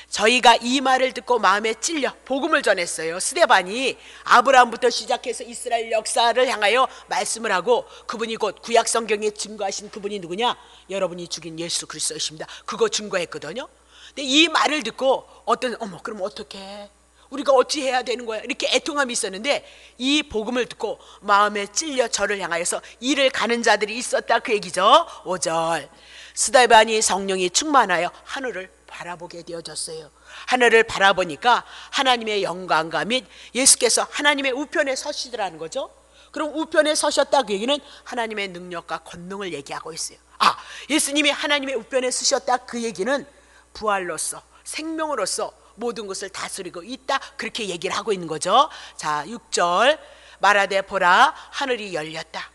저희가 이 말을 듣고 마음에 찔려 복음을 전했어요. 스데반이 아브라함부터 시작해서 이스라엘 역사를 향하여 말씀을 하고, 그분이 곧 구약 성경에 증거하신 그분이 누구냐? 여러분이 죽인 예수 그리스도이십니다. 그거 증거했거든요. 근데 이 말을 듣고 어머 그럼 어떻게, 우리가 어찌 해야 되는 거야, 이렇게 애통함이 있었는데, 이 복음을 듣고 마음에 찔려 저를 향하여서 이를 가는 자들이 있었다, 그 얘기죠. 5절, 스데반이 성령이 충만하여 하늘을 바라보게 되어졌어요. 하늘을 바라보니까 하나님의 영광과 및 예수께서 하나님의 우편에 서시더라는 거죠. 그럼 우편에 서셨다, 그 얘기는 하나님의 능력과 권능을 얘기하고 있어요. 예수님이 하나님의 우편에 서셨다, 그 얘기는 부활로서, 생명으로서 모든 것을 다스리고 있다, 그렇게 얘기를 하고 있는 거죠. 자 6절, 말하되 보라 하늘이 열렸다.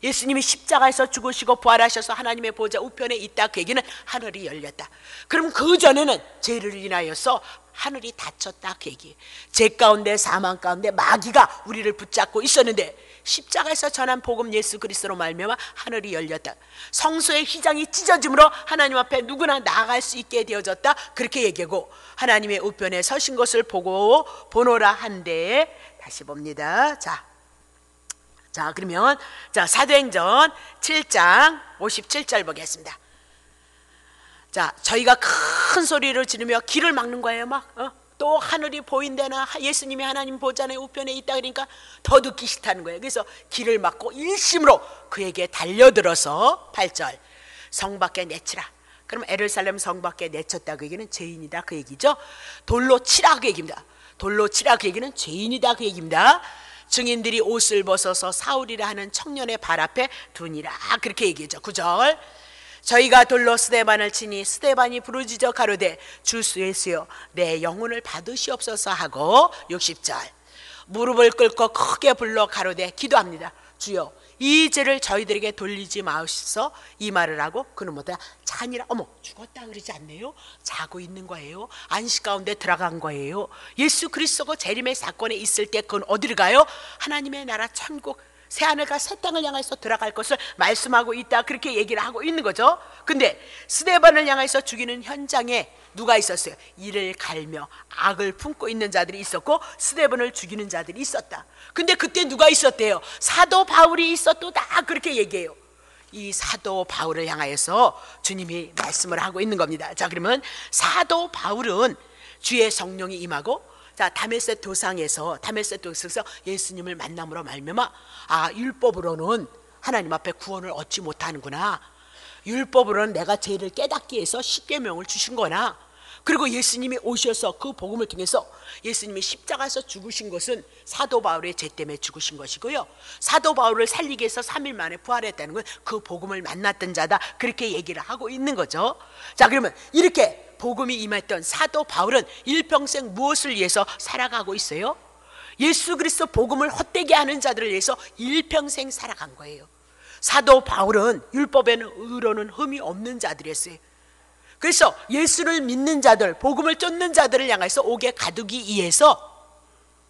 예수님이 십자가에서 죽으시고 부활하셔서 하나님의 보좌 우편에 있다, 그 얘기는 하늘이 열렸다. 그럼 그 전에는 죄를 인하여서 하늘이 닫혔다, 그 얘기. 죄 가운데 사망 가운데 마귀가 우리를 붙잡고 있었는데, 십자가에서 전한 복음 예수 그리스도로 말미암아 하늘이 열렸다. 성소의 휘장이 찢어짐으로 하나님 앞에 누구나 나아갈 수 있게 되어졌다, 그렇게 얘기하고, 하나님의 우편에 서신 것을 보고 보노라 한데, 다시 봅니다. 자 그러면 사도행전 7장 57절 보겠습니다. 자, 저희가 큰 소리를 지르며 길을 막는 거예요. 또 하늘이 보인다나 예수님이 하나님 보좌의 우편에 있다 그러니까 더 듣기 싫다는 거예요. 그래서 길을 막고 일심으로 그에게 달려들어서 8절, 성 밖에 내치라. 그럼 예루살렘 성 밖에 내쳤다, 그 얘기는 죄인이다, 그 얘기죠. 돌로 치라, 그 얘기입니다. 돌로 치라, 그 얘기는 죄인이다, 그 얘기입니다. 증인들이 옷을 벗어서 사울이라 하는 청년의 발 앞에 두니라, 그렇게 얘기하죠. 9절, 저희가 돌로 스데반을 치니 스데반이 부르짖어 가로되 주 예수여 내 영혼을 받으시옵소서 하고, 60절, 무릎을 꿇고 크게 불러 가로되 기도합니다. 주여 이 죄를 저희들에게 돌리지 마옵소서. 이 말을 하고 그는 뭐다? 잔이라. 죽었다 그러지 않네요. 자고 있는 거예요. 안식 가운데 들어간 거예요. 예수 그리스도가 재림의 사건에 있을 때 그건 어디를 가요? 하나님의 나라 천국, 새하늘과 새 땅을 향해서 들어갈 것을 말씀하고 있다, 그렇게 얘기를 하고 있는 거죠. 근데 스데반을 향해서 죽이는 현장에 누가 있었어요? 이를 갈며 악을 품고 있는 자들이 있었고 스데반을 죽이는 자들이 있었다. 근데 그때 누가 있었대요? 사도 바울이 있었도다, 그렇게 얘기해요. 이 사도 바울을 향하여서 주님이 말씀을 하고 있는 겁니다. 자 그러면 사도 바울은 주의 성령이 임하고, 자 다메섹 도상에서 예수님을 만남으로 말미암아 율법으로는 하나님 앞에 구원을 얻지 못하는구나, 율법으로는 내가 죄를 깨닫기 위해서 십계명을 주신 거나, 그리고 예수님이 오셔서 그 복음을 통해서 예수님이 십자가에서 죽으신 것은 사도 바울의 죄 때문에 죽으신 것이고요, 사도 바울을 살리기 위해서 3일 만에 부활했다는 건 그 복음을 만났던 자다, 그렇게 얘기를 하고 있는 거죠. 자 그러면 이렇게 복음이 임했던 사도 바울은 일평생 무엇을 위해서 살아가고 있어요? 예수 그리스도 복음을 헛되게 하는 자들을 위해서 일평생 살아간 거예요. 사도 바울은 율법에는 의로는 흠이 없는 자들이었어요. 그래서 예수를 믿는 자들, 복음을 쫓는 자들을 향해서 옥에 가두기 위해서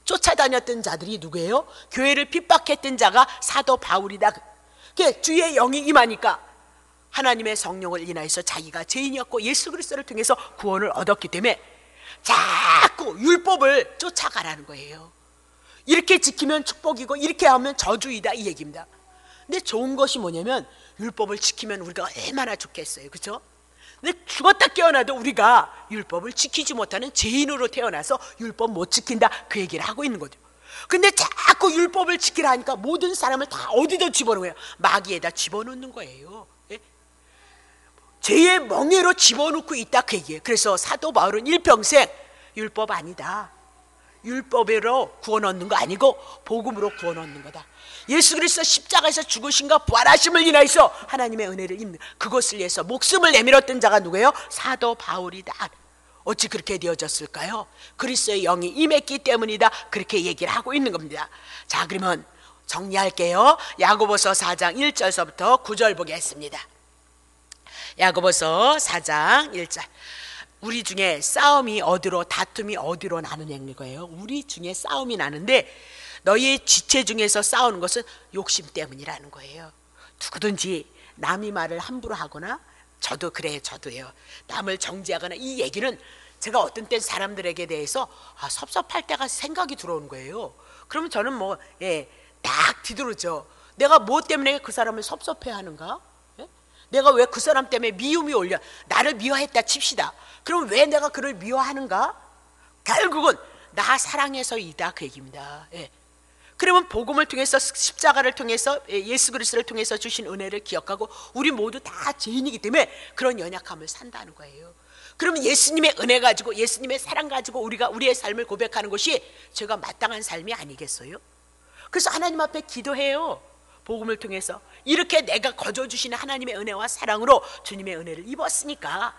쫓아다녔던 자들이 누구예요? 교회를 핍박했던 자가 사도 바울이다. 주의 영이 임하니까 하나님의 성령을 인하여서 자기가 죄인이었고 예수 그리스도를 통해서 구원을 얻었기 때문에 자꾸 율법을 쫓아가라는 거예요. 이렇게 지키면 축복이고 이렇게 하면 저주이다, 이 얘기입니다. 근데 좋은 것이 뭐냐면 율법을 지키면 우리가 얼마나 좋겠어요, 그렇죠? 근데 죽었다 깨어나도 우리가 율법을 지키지 못하는 죄인으로 태어나서 율법 못 지킨다, 그 얘기를 하고 있는 거죠. 근데 자꾸 율법을 지키라 하니까 모든 사람을 다 어디다 집어넣어요? 마귀에다 집어넣는 거예요. 예? 죄의 멍에로 집어넣고 있다, 그 얘기예요. 그래서 사도 바울은 일평생 율법 아니다, 율법으로 구원 얻는 거 아니고 복음으로 구원 얻는 거다. 예수 그리스도 십자가에서 죽으신가 부활하심을 인하여서 하나님의 은혜를 입는 그것을 위해서 목숨을 내밀었던 자가 누구예요? 사도 바울이다. 어찌 그렇게 되어졌을까요? 그리스도의 영이 임했기 때문이다. 그렇게 얘기를 하고 있는 겁니다. 자, 그러면 정리할게요. 야고보서 4장 1절서부터 9절 보겠습니다. 야고보서 4장 1절. 우리 중에 싸움이 어디로, 다툼이 어디로 나느냐는 거예요. 우리 중에 싸움이 나는데 너희의 지체 중에서 싸우는 것은 욕심 때문이라는 거예요. 누구든지 남이 말을 함부로 하거나, 저도 그래요. 저도요. 남을 정죄하거나, 이 얘기는 제가 어떤 때 사람들에게 대해서 섭섭할 때가 생각이 들어오는 거예요. 그러면 저는 딱 뒤돌아죠. 내가 뭐 때문에 그 사람을 섭섭해 하는가? 내가 왜 그 사람 때문에 미움이 올려? 나를 미워했다 칩시다. 그럼 왜 내가 그를 미워하는가? 결국은 나 사랑해서이다, 그 얘기입니다. 그러면 복음을 통해서, 십자가를 통해서, 예수 그리스도를 통해서 주신 은혜를 기억하고 우리 모두 다 죄인이기 때문에 그런 연약함을 산다는 거예요. 그러면 예수님의 은혜 가지고, 예수님의 사랑 가지고 우리가 우리의 삶을 고백하는 것이 제가 마땅한 삶이 아니겠어요? 그래서 하나님 앞에 기도해요. 복음을 통해서 이렇게 내가 거저주시는 하나님의 은혜와 사랑으로 주님의 은혜를 입었으니까,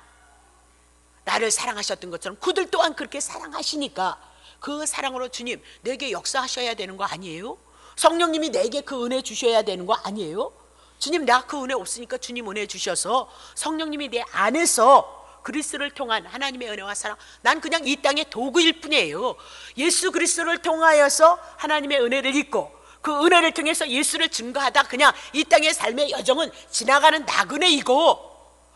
나를 사랑하셨던 것처럼 그들 또한 그렇게 사랑하시니까 그 사랑으로 주님 내게 역사하셔야 되는 거 아니에요? 성령님이 내게 그 은혜 주셔야 되는 거 아니에요? 주님, 내가 그 은혜 없으니까 주님 은혜 주셔서 성령님이 내 안에서 그리스도를 통한 하나님의 은혜와 사랑, 난 그냥 이 땅의 도구일 뿐이에요. 예수 그리스도를 통하여서 하나님의 은혜를 입고 그 은혜를 통해서 예수를 증거하다 그냥 이 땅의 삶의 여정은 지나가는 나그네이고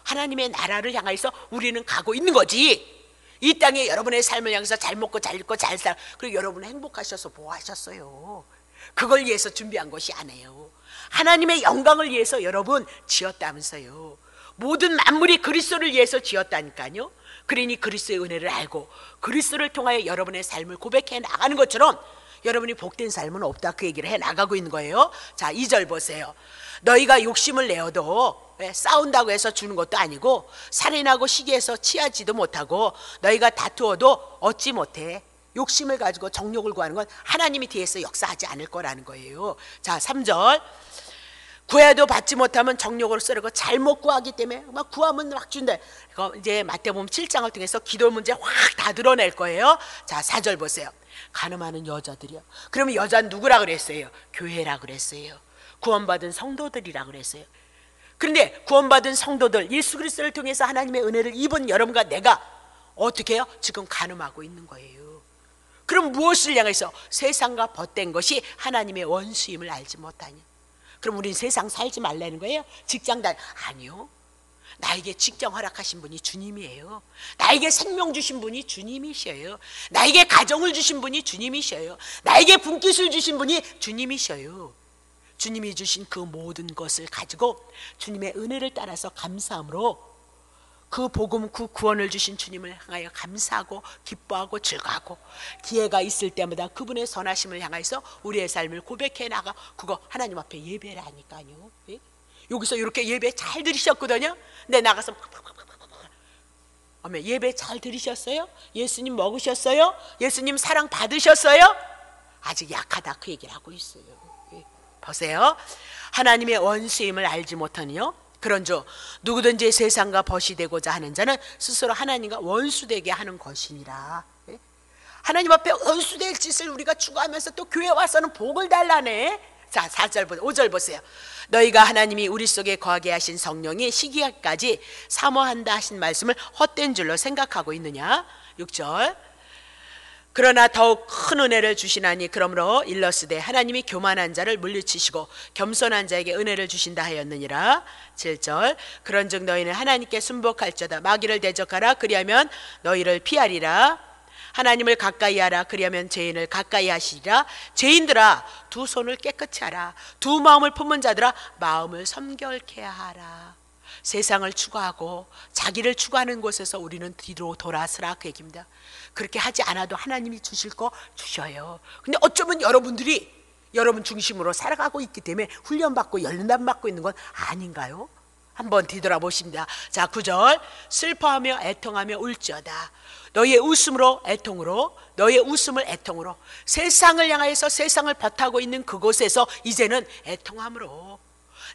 하나님의 나라를 향해서 우리는 가고 있는 거지. 이 땅에 여러분의 삶을 향해서 잘 먹고 잘 입고 잘 살, 그리고 여러분 행복하셔서 뭐 하셨어요? 그걸 위해서 준비한 것이 아니에요. 하나님의 영광을 위해서 여러분 지었다면서요. 모든 만물이 그리스도를 위해서 지었다니까요. 그러니 그리스도의 은혜를 알고 그리스도를 통하여 여러분의 삶을 고백해 나가는 것처럼 여러분이 복된 삶은 없다, 그 얘기를 해 나가고 있는 거예요. 자, 2절 보세요. 너희가 욕심을 내어도 싸운다고 해서 주는 것도 아니고, 살인하고 시기해서 취하지도 못하고, 너희가 다투어도 얻지 못해. 욕심을 가지고 정욕을 구하는 건 하나님이 뒤에서 역사하지 않을 거라는 거예요. 자, 3절. 구해도 받지 못하면 정욕으로 쓰려고 잘못 구하기 때문에 막 구하면 막 준대. 이거 이제 마태복음 7장을 통해서 기도 문제 확 다 드러낼 거예요. 자, 4절 보세요. 가늠하는 여자들이요. 그러면 여자는 누구라 그랬어요? 교회라 그랬어요. 구원받은 성도들이라 그랬어요. 그런데 구원받은 성도들, 예수 그리스도를 통해서 하나님의 은혜를 입은 여러분과 내가 어떻게 해요? 지금 가늠하고 있는 거예요. 그럼 무엇을 향해서? 세상과 벗된 것이 하나님의 원수임을 알지 못하냐. 그럼 우린 세상 살지 말라는 거예요? 직장 아니요. 나에게 직장 허락하신 분이 주님이에요. 나에게 생명 주신 분이 주님이셔요. 나에게 가정을 주신 분이 주님이셔요. 나에게 분깃을 주신 분이 주님이셔요. 주님이 주신 그 모든 것을 가지고 주님의 은혜를 따라서 감사함으로 그 복음, 그 구원을 주신 주님을 향하여 감사하고 기뻐하고 즐거워하고, 기회가 있을 때마다 그분의 선하심을 향해서 우리의 삶을 고백해 나가. 그거 하나님 앞에 예배를 하니까요. 여기서 이렇게 예배 잘 들으셨거든요. 근데 나가서 예배 잘 들으셨어요? 예수님 먹으셨어요? 예수님 사랑 받으셨어요? 아직 약하다, 그 얘기를 하고 있어요. 보세요. 하나님의 원수임을 알지 못하니요, 그런즉 누구든지 세상과 벗이 되고자 하는 자는 스스로 하나님과 원수되게 하는 것이니라. 하나님 앞에 원수될 짓을 우리가 추구하면서 또 교회 와서는 복을 달라네. 자, 4절 보세요. 5절 보세요. 너희가 하나님이 우리 속에 거하게 하신 성령이 시기까지 사모한다 하신 말씀을 헛된 줄로 생각하고 있느냐. 6절. 그러나 더욱 큰 은혜를 주시나니 그러므로 일러스되 하나님이 교만한 자를 물리치시고 겸손한 자에게 은혜를 주신다 하였느니라. 7절. 그런즉 너희는 하나님께 순복할지어다. 마귀를 대적하라. 그리하면 너희를 피하리라. 하나님을 가까이 하라. 그리하면 죄인을 가까이 하시리라. 죄인들아, 두 손을 깨끗이 하라. 두 마음을 품은 자들아, 마음을 섬결케 하라. 세상을 추구하고 자기를 추구하는 곳에서 우리는 뒤로 돌아서라, 그 얘기입니다. 그렇게 하지 않아도 하나님이 주실 거 주셔요. 근데 어쩌면 여러분들이 여러분 중심으로 살아가고 있기 때문에 훈련받고 연단 받고 있는 건 아닌가요? 한번 뒤돌아보십니다. 자, 9절. 슬퍼하며 애통하며 울지어다. 너희의 웃음으로 애통으로, 너희의 웃음을 애통으로. 세상을 향하여서 세상을 버타고 있는 그곳에서 이제는 애통함으로,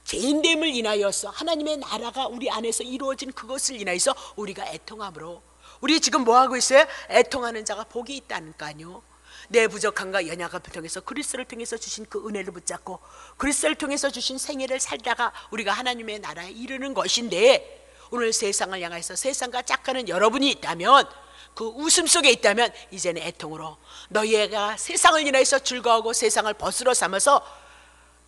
죄인됨을 인하여서 하나님의 나라가 우리 안에서 이루어진 그것을 인하여서 우리가 애통함으로, 우리 지금 뭐 하고 있어요? 애통하는 자가 복이 있다니까요. 내 부족함과 연약함을 통해서 그리스도를 통해서 주신 그 은혜를 붙잡고 그리스도를 통해서 주신 생애를 살다가 우리가 하나님의 나라에 이르는 것인데, 오늘 세상을 향해서 세상과 짝하는 여러분이 있다면, 그 웃음 속에 있다면 이제는 애통으로 너희가 세상을 인하여서 즐거워하고 세상을 벗으로 삼아서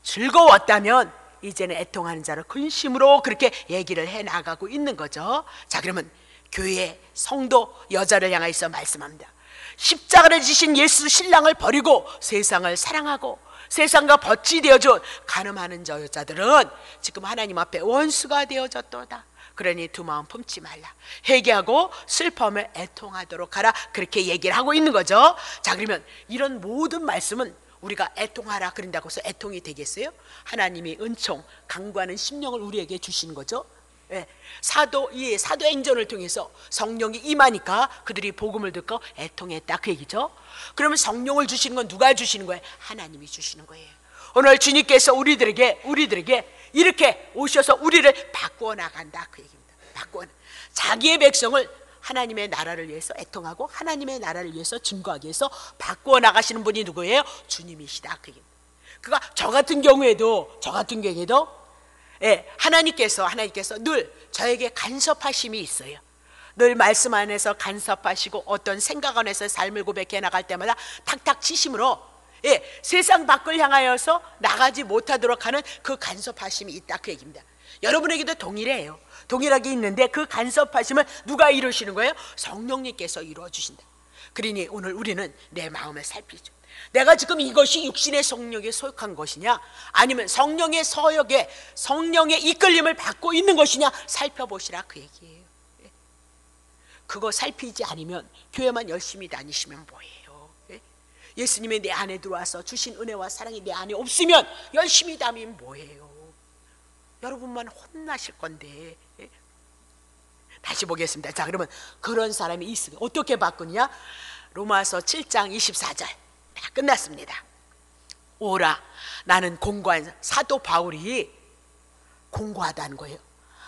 즐거웠다면 이제는 애통하는 자를 근심으로 그렇게 얘기를 해나가고 있는 거죠. 자, 그러면 교회 성도 여자를 향해서 말씀합니다. 십자가를 지신 예수 신랑을 버리고 세상을 사랑하고 세상과 벗이 되어준 간음하는 저 여자들은 지금 하나님 앞에 원수가 되어졌도다. 그러니 두 마음 품지 말라. 회개하고 슬픔을 애통하도록 하라. 그렇게 얘기를 하고 있는 거죠. 자, 그러면 이런 모든 말씀은 우리가 애통하라 그런다고 해서 애통이 되겠어요? 하나님이 은총, 강구하는 심령을 우리에게 주시는 거죠. 예, 사도행전을 통해서 성령이 임하니까 그들이 복음을 듣고 애통했다, 그 얘기죠. 그러면 성령을 주시는 건 누가 주시는 거예요? 하나님이 주시는 거예요. 오늘 주님께서 우리들에게 이렇게 오셔서 우리를 바꾸어 나간다, 그 얘기입니다. 자기의 백성을 하나님의 나라를 위해서 애통하고 하나님의 나라를 위해서 증거하기 위해서 바꾸어 나가시는 분이 누구예요? 주님이시다, 그 얘기입니다. 그러니까 저 같은 경우에도 하나님께서 늘 저에게 간섭하심이 있어요. 늘 말씀 안에서 간섭하시고 어떤 생각 안에서 삶을 고백해 나갈 때마다 탁탁 치심으로 세상 밖을 향하여서 나가지 못하도록 하는 그 간섭하심이 있다, 그 얘기입니다. 여러분에게도 동일하게 있는데 그 간섭하심을 누가 이루시는 거예요? 성령님께서 이루어 주신다. 그러니 오늘 우리는 내 마음을 살피죠. 내가 지금 이것이 육신의 성령에 소욕한 것이냐, 아니면 성령의 서역에 성령의 이끌림을 받고 있는 것이냐 살펴보시라, 그 얘기예요. 그거 살피지 않으면 교회만 열심히 다니시면 뭐예요? 예수님이 내 안에 들어와서 주신 은혜와 사랑이 내 안에 없으면 열심히 다니면 뭐예요? 여러분만 혼나실 건데. 다시 보겠습니다. 자, 그러면 그런 사람이 있으면 어떻게 바꾸냐? 로마서 7장 24절 끝났습니다. 오라, 나는 공고한, 사도 바울이 공고하다는 거예요.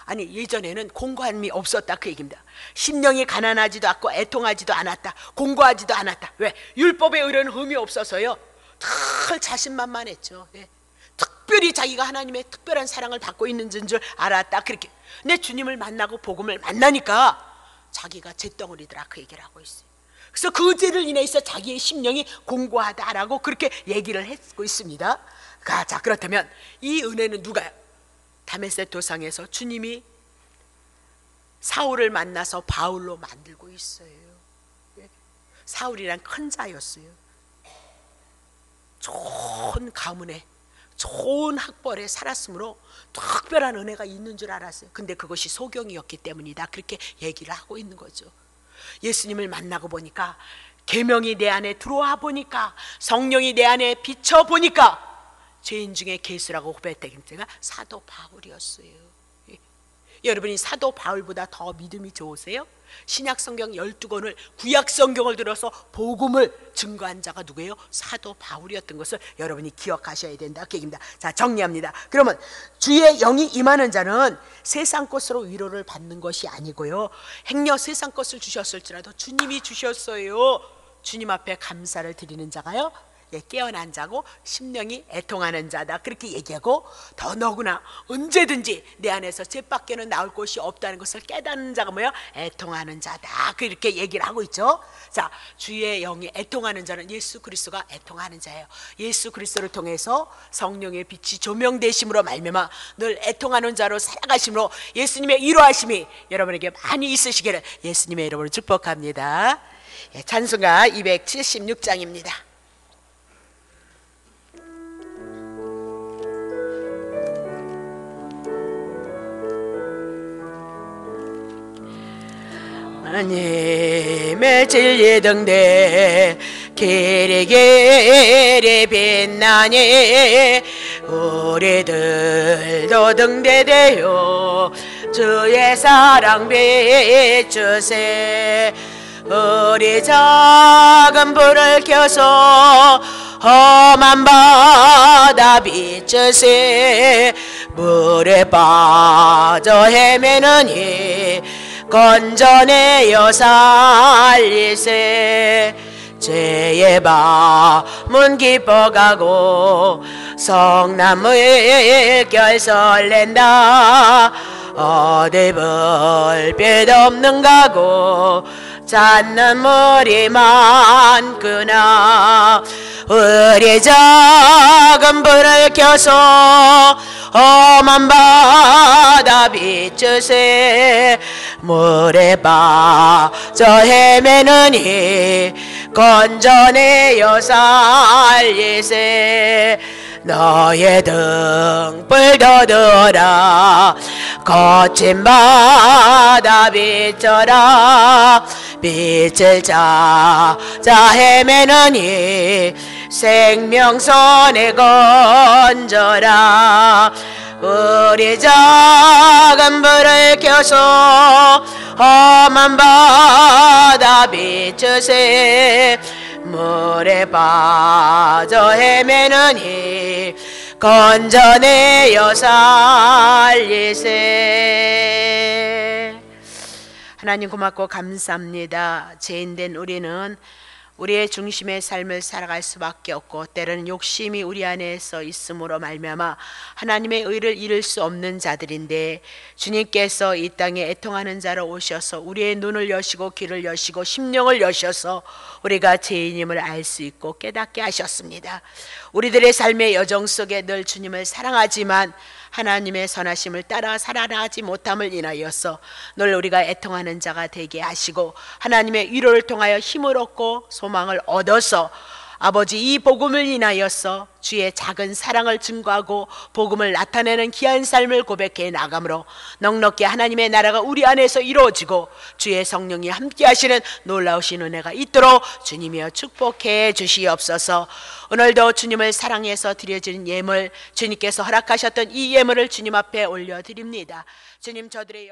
아니, 예전에는 공고함이 없었다, 그 얘기입니다. 심령이 가난하지도 않고 애통하지도 않았다, 공고하지도 않았다. 왜? 율법의 의뢰는 흠이 없어서요. 늘 자신만만했죠. 특별히 자기가 하나님의 특별한 사랑을 받고 있는 줄 알았다, 그렇게. 근데 주님을 만나고 복음을 만나니까 자기가 잿덩어리더라, 그 얘기를 하고 있어요. 그래서 그 죄를 인해서 자기의 심령이 공고하다라고 그렇게 얘기를 했고 있습니다. 자, 그렇다면 이 은혜는 누가요? 다메섹 도상에서 주님이 사울을 만나서 바울로 만들고 있어요. 사울이란 큰 자였어요. 좋은 가문에 좋은 학벌에 살았으므로 특별한 은혜가 있는 줄 알았어요. 근데 그것이 소경이었기 때문이다, 그렇게 얘기를 하고 있는 거죠. 예수님을 만나고 보니까, 계명이 내 안에 들어와 보니까, 성령이 내 안에 비춰 보니까 죄인 중에 괴수라고 고백된 자가 사도 바울이었어요. 여러분이 사도 바울보다 더 믿음이 좋으세요? 신약 성경 12권을 구약 성경을 들어서 복음을 증거한 자가 누구예요? 사도 바울이었던 것을 여러분이 기억하셔야 된다, 그 얘기입니다. 자, 정리합니다. 그러면 주의 영이 임하는 자는 세상 것으로 위로를 받는 것이 아니고요, 행여 세상 것을 주셨을지라도 주님이 주셨어요. 주님 앞에 감사를 드리는 자가요, 깨어난 자고 심령이 애통하는 자다, 그렇게 얘기하고, 더 너구나 언제든지 내 안에서 죄밖에는 나올 곳이 없다는 것을 깨닫는 자가 뭐예요? 애통하는 자다, 그렇게 얘기를 하고 있죠. 자, 주의 영이 애통하는 자는 예수 그리스도가 애통하는 자예요. 예수 그리스도를 통해서 성령의 빛이 조명되심으로 말미암아 늘 애통하는 자로 살아가심으로 예수님의 이루하심이 여러분에게 많이 있으시기를 예수님의 이름으로 축복합니다. 찬송가 276장입니다. 하나님의 진리 등대 길이길이 빛나니 우리들도 등대되어 주의 사랑 비추세. 우리 작은 불을 켜서 험한 바다 비추세. 물에 빠져 헤매는 이 건져내어 살리세. 죄의 밤은 기뻐가고 성남의 결설낸다. 어디 불빛 없는 가고 잣는 물이 많구나. 우리 작은 불을 켜서 험한 바다 비추세. 물에 빠져 헤매느니 건져내어 살리세. 너의 등불 돋으라. 거친 바다 비춰라. 빛을 찾아 헤매느니 생명선에 건져라. 우리 작은 불을 켜서 험한 바다 비추세. 물에 빠져 헤매느니 건져내어 살리세. 하나님 고맙고 감사합니다. 죄인된 우리는 우리의 중심의 삶을 살아갈 수밖에 없고 때로는 욕심이 우리 안에서 있음으로 말미암아 하나님의 의를 이룰 수 없는 자들인데, 주님께서 이 땅에 애통하는 자로 오셔서 우리의 눈을 여시고 귀를 여시고 심령을 여셔서 우리가 죄인임을 알 수 있고 깨닫게 하셨습니다. 우리들의 삶의 여정 속에 늘 주님을 사랑하지만 하나님의 선하심을 따라 살아나가지 못함을 인하여서 늘 우리가 애통하는 자가 되게 하시고 하나님의 위로를 통하여 힘을 얻고 소망을 얻어서 아버지 이 복음을 인하여서 주의 작은 사랑을 증거하고 복음을 나타내는 귀한 삶을 고백해 나감으로 넉넉히 하나님의 나라가 우리 안에서 이루어지고 주의 성령이 함께 하시는 놀라우신 은혜가 있도록 주님이여 축복해 주시옵소서. 오늘도 주님을 사랑해서 드려지는 예물, 주님께서 허락하셨던 이 예물을 주님 앞에 올려드립니다. 주님, 저들의